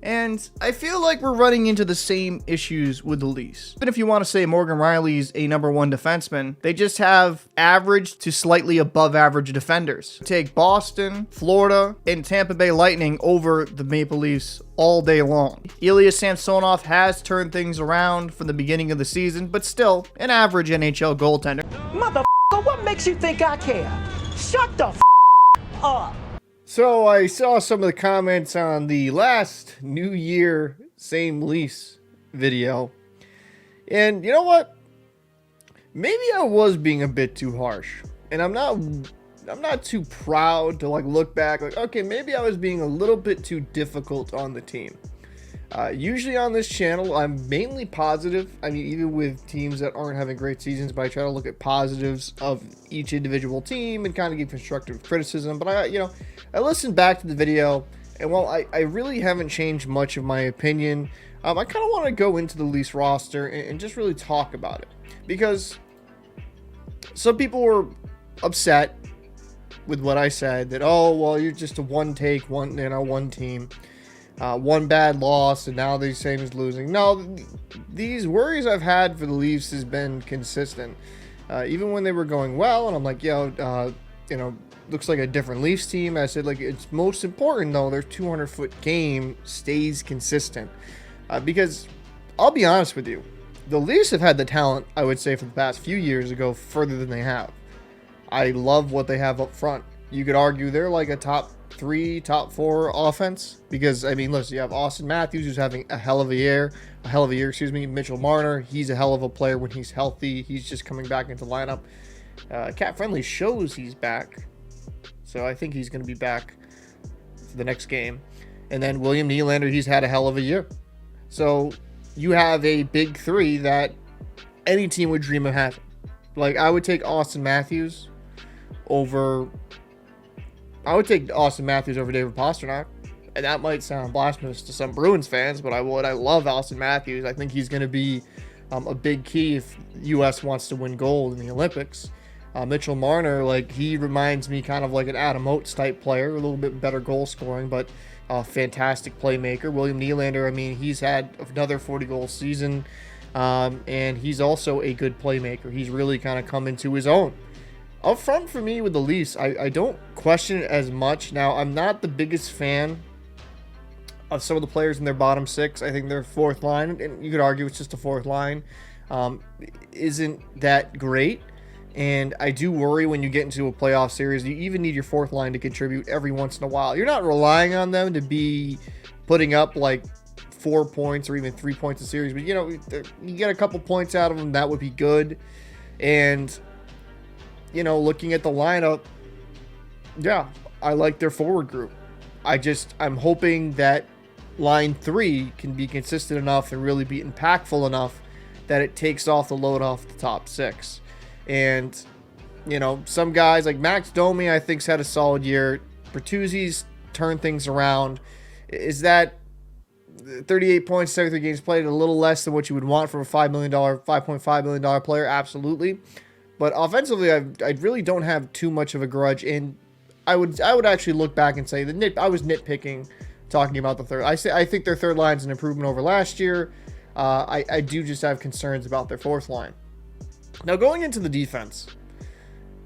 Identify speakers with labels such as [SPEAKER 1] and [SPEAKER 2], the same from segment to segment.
[SPEAKER 1] And I feel like we're running into the same issues with the Leafs. Even if you want to say Morgan Rielly's a number one defenseman, they just have average to slightly above average defenders. Take Boston, Florida, and Tampa Bay Lightning over the Maple Leafs all day long. Ilya Samsonov has turned things around from the beginning of the season, but still an average NHL goaltender.
[SPEAKER 2] Motherfucker, what makes you think I care? Shut the up.
[SPEAKER 1] So I saw some of the comments on the last New Year Same Leafs video, and you know what? Maybe I was being a bit too harsh, and I'm not too proud to like look back like, okay, maybe I was being a little bit too difficult on the team. Usually on this channel, I'm mainly positive. I mean, even with teams that aren't having great seasons, but I try to look at positives of each individual team and kind of give constructive criticism. But I listened back to the video, and while I really haven't changed much of my opinion, I kind of want to go into the Leafs roster and just really talk about it, because some people were upset with what I said, that, oh, well, you're just a one team. One bad loss, and now they're saying is losing. No, these worries I've had for the Leafs has been consistent. Even when they were going well, and I'm like, looks like a different Leafs team. I said, like, it's most important, though, their 200-foot game stays consistent. Because, I'll be honest with you, the Leafs have had the talent, I would say, for the past few years to go further than they have. I love what they have up front. You could argue they're like a top 3, top 4 offense, because I mean, listen, you have Auston Matthews, who's having a hell of a year, Mitchell Marner, he's a hell of a player when he's healthy. He's just coming back into the lineup. Cat Friendly shows he's back, so I think he's going to be back for the next game. And then William Nylander, he's had a hell of a year. So you have a big 3 that any team would dream of having. Like, I would take Auston Matthews over David Pastrnak, and that might sound blasphemous to some Bruins fans, but I love Auston Matthews. I think he's going to be a big key if the U.S. wants to win gold in the Olympics. Mitchell Marner, like, he reminds me kind of like an Adam Oates type player, a little bit better goal scoring, but a fantastic playmaker. William Nylander, I mean, he's had another 40-goal season, and he's also a good playmaker. He's really kind of come into his own. Up front for me with the Leafs, I don't question it as much. Now, I'm not the biggest fan of some of the players in their bottom 6. I think their fourth line, and you could argue it's just a fourth line, isn't that great. And I do worry when you get into a playoff series, you even need your fourth line to contribute every once in a while. You're not relying on them to be putting up like 4 points or even 3 points a series, but you get a couple points out of them, that would be good. And looking at the lineup, yeah, I like their forward group. I'm hoping that line 3 can be consistent enough and really be impactful enough that it takes off the load off the top 6. And, some guys like Max Domi, I think's had a solid year. Bertuzzi's turned things around. Is that 38 points, 73 games played, a little less than what you would want from a $5.5 million player? Absolutely. But offensively, I really don't have too much of a grudge, and I would actually look back and say I was nitpicking talking about the third. I think their third line's an improvement over last year. I do just have concerns about their fourth line. Now, going into the defense,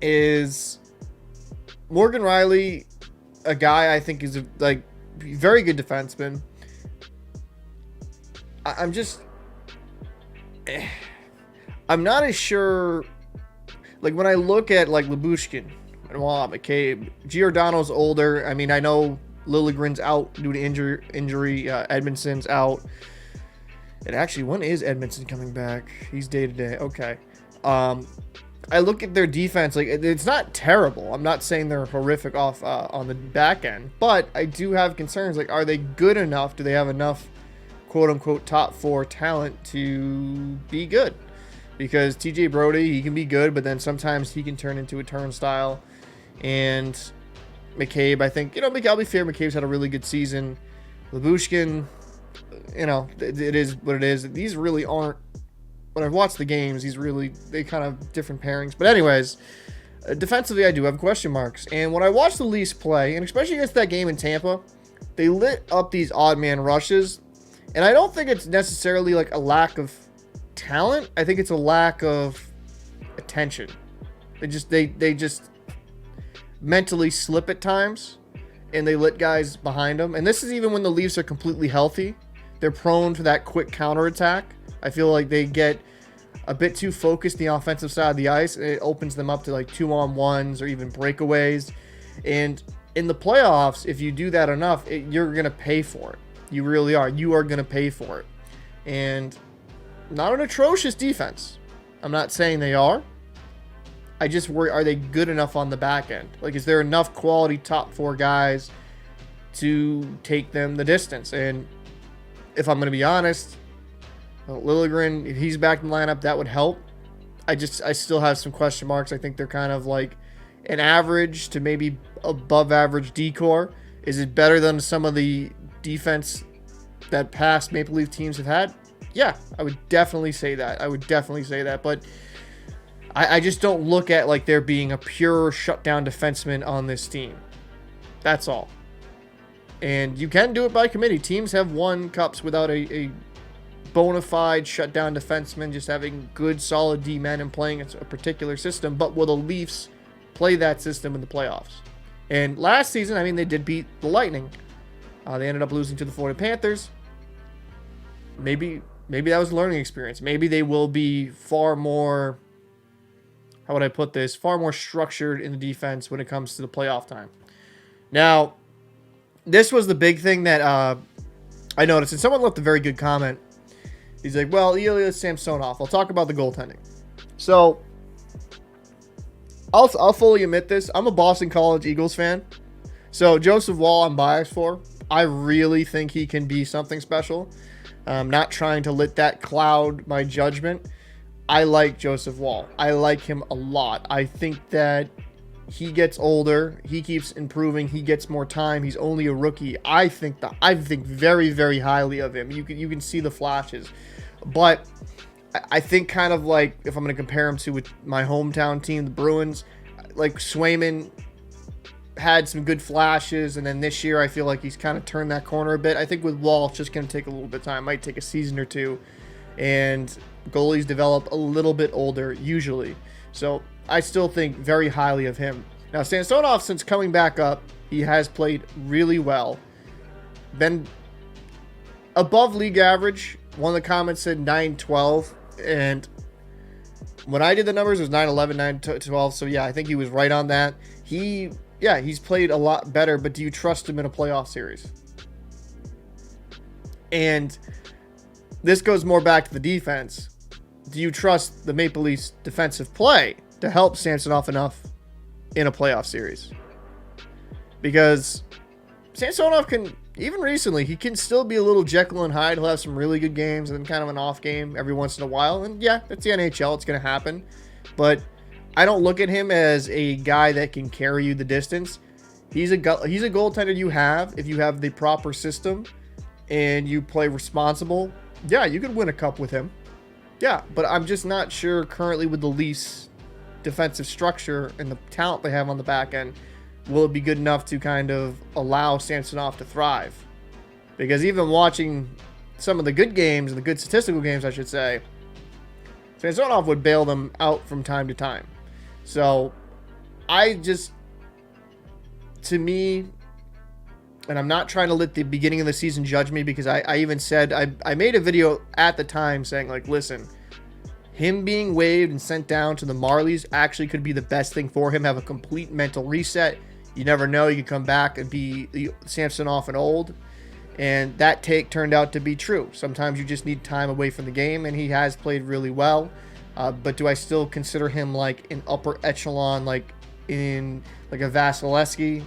[SPEAKER 1] is Morgan Rielly a guy I think is a very good defenseman. I'm not as sure. Like, when I look at like Lyubushkin, McCabe, Giordano's older. I mean, I know Liljegren's out due to injury. Edmondson's out. And actually, when is Edmondson coming back? He's day to day. Okay. I look at their defense, like, it's not terrible. I'm not saying they're horrific off on the back end, but I do have concerns. Like, are they good enough? Do they have enough quote unquote top 4 talent to be good? Because TJ Brody, he can be good, but then sometimes he can turn into a turnstile. And McCabe, I think, I'll be fair, McCabe's had a really good season. Lyubushkin, it is what it is. These really aren't, when I've watched the games, they kind of different pairings. But anyways, defensively, I do have question marks. And when I watch the Leafs play, and especially against that game in Tampa, they lit up these odd man rushes, and I don't think it's necessarily like a lack of talent. I think it's a lack of attention. They just mentally slip at times, and they let guys behind them. And this is even when the Leafs are completely healthy. They're prone to that quick counterattack. I feel like they get a bit too focused the offensive side of the ice, and it opens them up to like 2-on-1s or even breakaways. And in the playoffs, if you do that enough, you're going to pay for it. You really are. You are going to pay for it. And not an atrocious defense. I'm not saying they are. I just worry, are they good enough on the back end? Like, is there enough quality top 4 guys to take them the distance? And if I'm going to be honest, Liljegren, if he's back in the lineup, that would help. I still have some question marks. I think they're kind of like an average to maybe above average decor. Is it better than some of the defense that past Maple Leaf teams have had? Yeah, I would definitely say that. But I just don't look at like there being a pure shutdown defenseman on this team. That's all. And you can do it by committee. Teams have won cups without a bona fide shutdown defenseman, just having good, solid D-men and playing a particular system. But will the Leafs play that system in the playoffs? And last season, I mean, they did beat the Lightning. They ended up losing to the Florida Panthers. Maybe that was a learning experience. Maybe they will be far more, how would I put this, far more structured in the defense when it comes to the playoff time. Now, this was the big thing that I noticed, and someone left a very good comment. He's like, well, Ilya Samsonov. I'll talk about the goaltending. So, I'll fully admit this. I'm a Boston College Eagles fan. So, Joseph Woll I'm biased for. I really think he can be something special. I'm not trying to let that cloud my judgment. I like Joseph Woll. I like him a lot. I think that he gets older. He keeps improving. He gets more time. He's only a rookie. I think very, very highly of him. You can see the flashes. But I think kind of like, if I'm going to compare him to my hometown team, the Bruins, like Swayman had some good flashes, and then this year I feel like he's kind of turned that corner a bit. I think with Woll, it's just going to take a little bit of time. It might take a season or two, and goalies develop a little bit older usually. So I still think very highly of him. Now, Samsonov, since coming back up, he has played really well. Been above league average. One of the comments said 9-12, and when I did the numbers, it was 9-11, 9-12. So yeah, I think he was right on that. He's played a lot better, but do you trust him in a playoff series? And this goes more back to the defense. Do you trust the Maple Leafs defensive play to help Samsonov enough in a playoff series? Because Samsonov can, even recently, he can still be a little Jekyll and Hyde. He'll have some really good games and then kind of an off game every once in a while. And yeah, that's the NHL. It's going to happen. But I don't look at him as a guy that can carry you the distance. He's a goaltender you have if you have the proper system and you play responsible. Yeah, you could win a cup with him. Yeah, but I'm just not sure currently with the Leafs defensive structure and the talent they have on the back end, will it be good enough to kind of allow Samsonov to thrive? Because even watching some of the good games, the good statistical games, I should say, Samsonov would bail them out from time to time. So to me, and I'm not trying to let the beginning of the season judge me, because I even said, I made a video at the time saying, like, listen, him being waived and sent down to the Marlies actually could be the best thing for him. Have a complete mental reset. You never know. You could come back and be the Samsonov and old. And that take turned out to be true. Sometimes you just need time away from the game, and he has played really well. But do I still consider him like an upper echelon, like in like a Vasilevsky?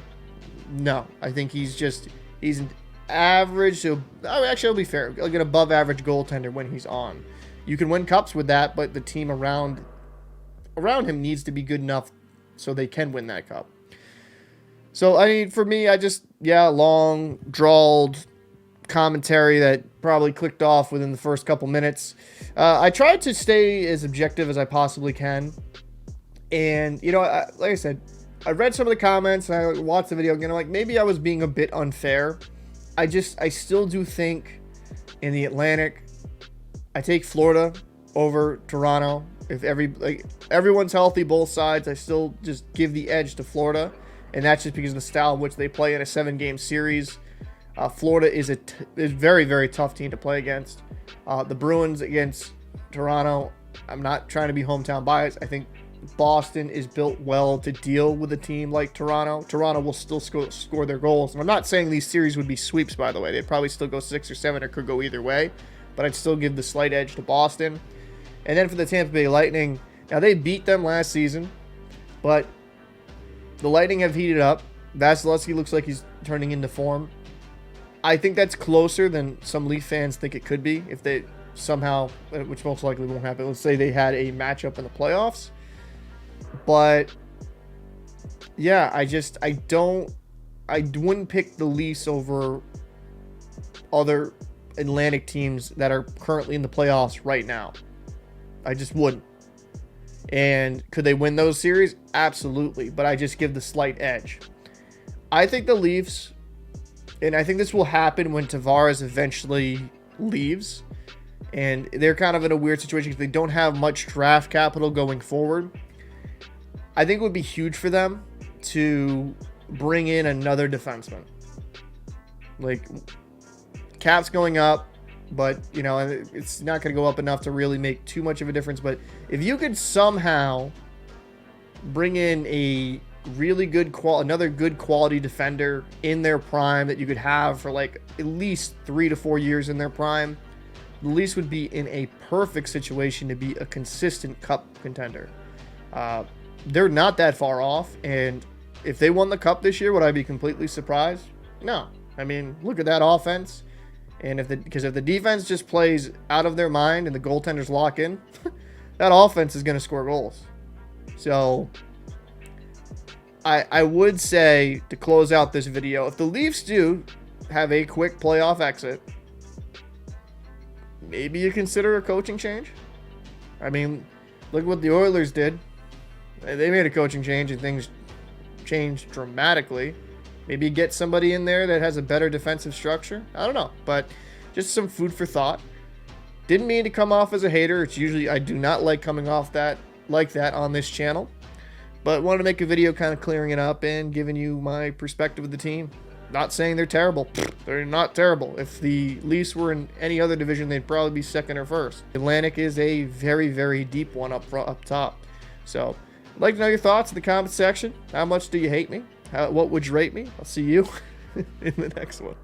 [SPEAKER 1] No, I think he's an average. So actually, I'll be fair, like an above average goaltender when he's on. You can win cups with that, but the team around him needs to be good enough so they can win that cup. So, I mean, for me, long, drawled commentary that probably clicked off within the first couple minutes. I tried to stay as objective as I possibly can. And, like I said, I read some of the comments and I watched the video again. I'm like, maybe I was being a bit unfair. I still do think in the Atlantic, I take Florida over Toronto. If everyone's healthy, both sides, I still just give the edge to Florida, and that's just because of the style in which they play in a 7-game series. Florida is a very, very tough team to play against. The Bruins against Toronto, I'm not trying to be hometown biased. I think Boston is built well to deal with a team like Toronto. Toronto will still score their goals. And I'm not saying these series would be sweeps, by the way. They'd probably still go 6 or 7 or could go either way. But I'd still give the slight edge to Boston. And then for the Tampa Bay Lightning, now they beat them last season, but the Lightning have heated up. Vasilevsky looks like he's turning into form. I think that's closer than some Leaf fans think it could be if they somehow, which most likely won't happen, let's say they had a matchup in the playoffs. But yeah, I wouldn't pick the Leafs over other Atlantic teams that are currently in the playoffs right now. I just wouldn't. And could they win those series? Absolutely. But I just give the slight edge. I think the Leafs, and I think this will happen when Tavares eventually leaves. And they're kind of in a weird situation because they don't have much draft capital going forward. I think it would be huge for them to bring in another defenseman. Like, cap's going up, but, you know, it's not going to go up enough to really make too much of a difference. But if you could somehow bring in a really good another good quality defender in their prime that you could have for like at least 3 to 4 years in their prime, the Leafs would be in a perfect situation to be a consistent cup contender. They're not that far off, and if they won the cup this year, would I be completely surprised? No. I mean, look at that offense. And because if the defense just plays out of their mind and the goaltenders lock in, that offense is going to score goals. So I would say, to close out this video, if the Leafs do have a quick playoff exit, maybe you consider a coaching change. I mean, look what the Oilers did. They made a coaching change and things changed dramatically. Maybe get somebody in there that has a better defensive structure. I don't know, but just some food for thought. Didn't mean to come off as a hater. It's usually, I do not like coming off like that on this channel, but wanted to make a video kind of clearing it up and giving you my perspective of the team. Not saying they're terrible. They're not terrible. If the Leafs were in any other division, they'd probably be second or first. Atlantic is a very, very deep one up top. So I'd like to know your thoughts in the comment section. How much do you hate me? What would you rate me? I'll see you in the next one.